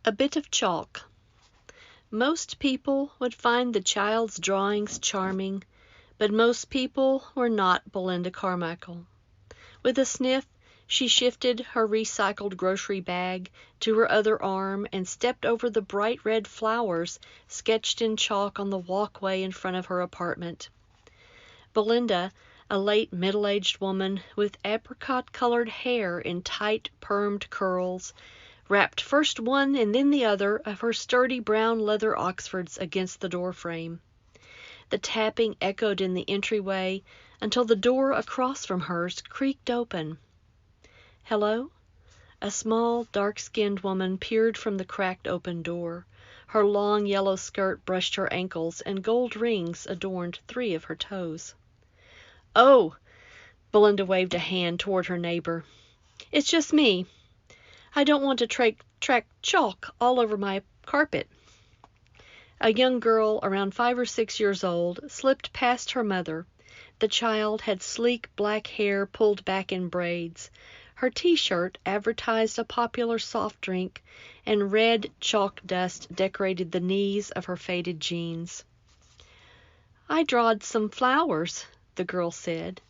A bit of chalk. Most people would find the child's drawings charming, but most people were not Belinda Carmichael. With a sniff, she shifted her recycled grocery bag to her other arm and stepped over the bright red flowers sketched in chalk on the walkway in front of her apartment. Belinda, a late middle-aged woman with apricot-colored hair in tight, permed curls, wrapped first one and then the other of her sturdy brown leather Oxfords against the doorframe. The tapping echoed in the entryway until the door across from hers creaked open. "Hello?" A small, dark-skinned woman peered from the cracked open door. Her long yellow skirt brushed her ankles, and gold rings adorned 3 of her toes. "Oh!" Belinda waved a hand toward her neighbor. "It's just me. I don't want to track chalk all over my carpet." A young girl around 5 or 6 years old slipped past her mother. The child had sleek black hair pulled back in braids. Her T-shirt advertised a popular soft drink, and red chalk dust decorated the knees of her faded jeans. "I drawed some flowers," the girl said,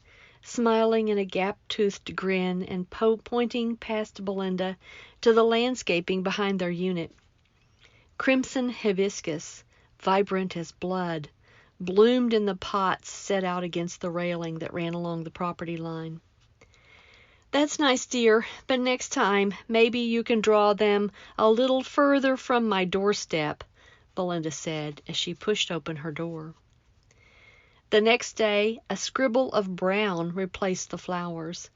smiling in a gap-toothed grin and pointing past Belinda to the landscaping behind their unit. Crimson hibiscus, vibrant as blood, bloomed in the pots set out against the railing that ran along the property line. "That's nice, dear, but next time maybe you can draw them a little further from my doorstep," Belinda said as she pushed open her door. The next day, a scribble of brown replaced the flowers.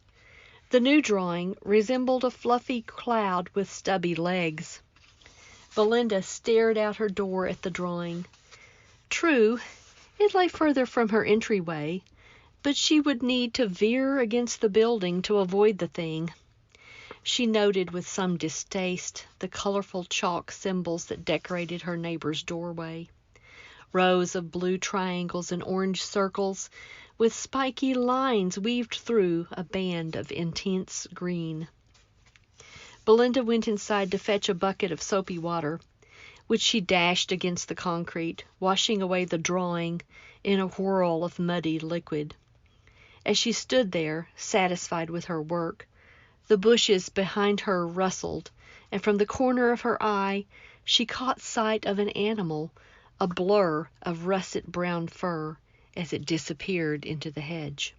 The new drawing resembled a fluffy cloud with stubby legs. Belinda stared out her door at the drawing. True, it lay further from her entryway, but she would need to veer against the building to avoid the thing. She noted with some distaste the colorful chalk symbols that decorated her neighbor's doorway. Rows of blue triangles and orange circles with spiky lines weaved through a band of intense green. Belinda went inside to fetch a bucket of soapy water, which she dashed against the concrete, washing away the drawing in a whirl of muddy liquid. As she stood there, satisfied with her work, the bushes behind her rustled, and from the corner of her eye she caught sight of an animal, a blur of russet brown fur, as it disappeared into the hedge.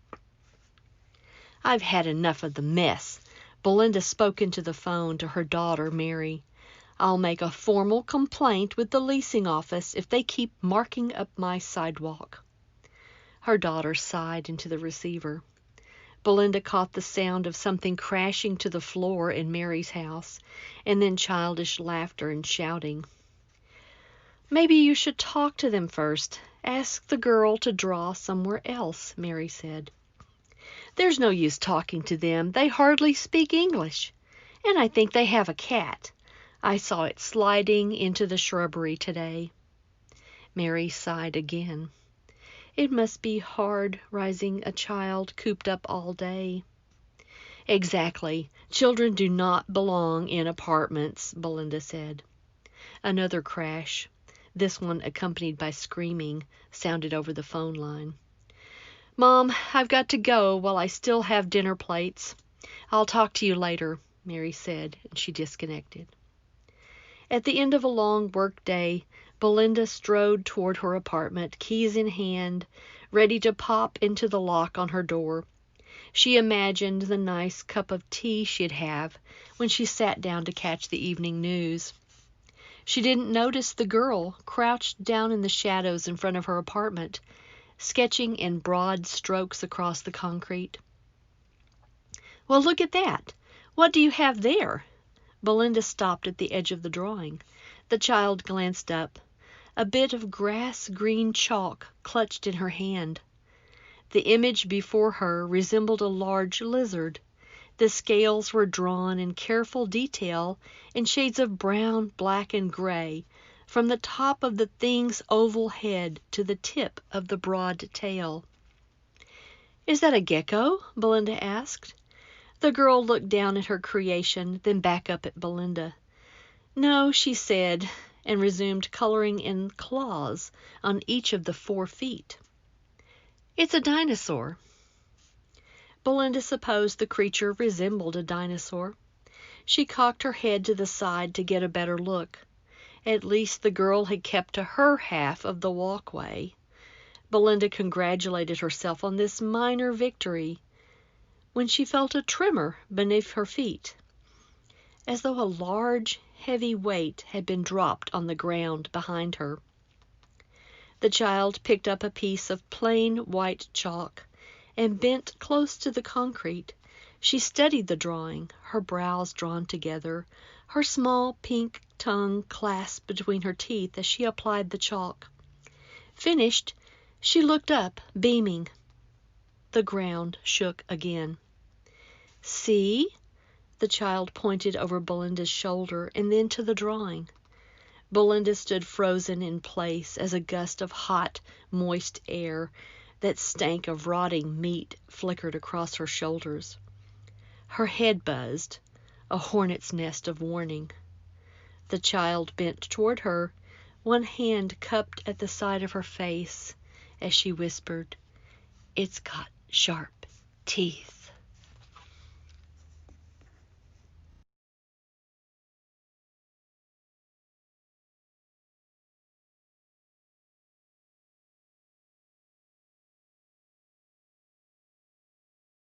"I've had enough of the mess," Belinda spoke into the phone to her daughter, Mary. "I'll make a formal complaint with the leasing office if they keep marking up my sidewalk." Her daughter sighed into the receiver. Belinda caught the sound of something crashing to the floor in Mary's house, and then childish laughter and shouting. "Maybe you should talk to them first. Ask the girl to draw somewhere else," Mary said. "There's no use talking to them. They hardly speak English. And I think they have a cat. I saw it sliding into the shrubbery today." Mary sighed again. It must be hard raising a child cooped up all day. "Exactly. Children do not belong in apartments," Belinda said. Another crash, this one accompanied by screaming, sounded over the phone line. "Mom, I've got to go while I still have dinner plates. I'll talk to you later," Mary said, and she disconnected. At the end of a long work day, Belinda strode toward her apartment, keys in hand, ready to pop into the lock on her door. She imagined the nice cup of tea she'd have when she sat down to catch the evening news. She didn't notice the girl crouched down in the shadows in front of her apartment, sketching in broad strokes across the concrete. "Well, look at that. What do you have there?" Belinda stopped at the edge of the drawing. The child glanced up, a bit of grass-green chalk clutched in her hand. The image before her resembled a large lizard. The scales were drawn in careful detail in shades of brown, black, and gray, from the top of the thing's oval head to the tip of the broad tail. "Is that a gecko?" Belinda asked. The girl looked down at her creation, then back up at Belinda. "No," she said, and resumed coloring in claws on each of the 4 feet. "It's a dinosaur." Belinda supposed the creature resembled a dinosaur. She cocked her head to the side to get a better look. At least the girl had kept to her half of the walkway. Belinda congratulated herself on this minor victory, when she felt a tremor beneath her feet, as though a large, heavy weight had been dropped on the ground behind her. The child picked up a piece of plain white chalk and bent close to the concrete. She studied the drawing, her brows drawn together, her small pink tongue clasped between her teeth as she applied the chalk. Finished, she looked up, beaming. The ground shook again. "See?" The child pointed over Belinda's shoulder and then to the drawing. Belinda stood frozen in place as a gust of hot, moist air that stank of rotting meat flickered across her shoulders. Her head buzzed, a hornet's nest of warning. The child bent toward her, one hand cupped at the side of her face, as she whispered, "It's got sharp teeth."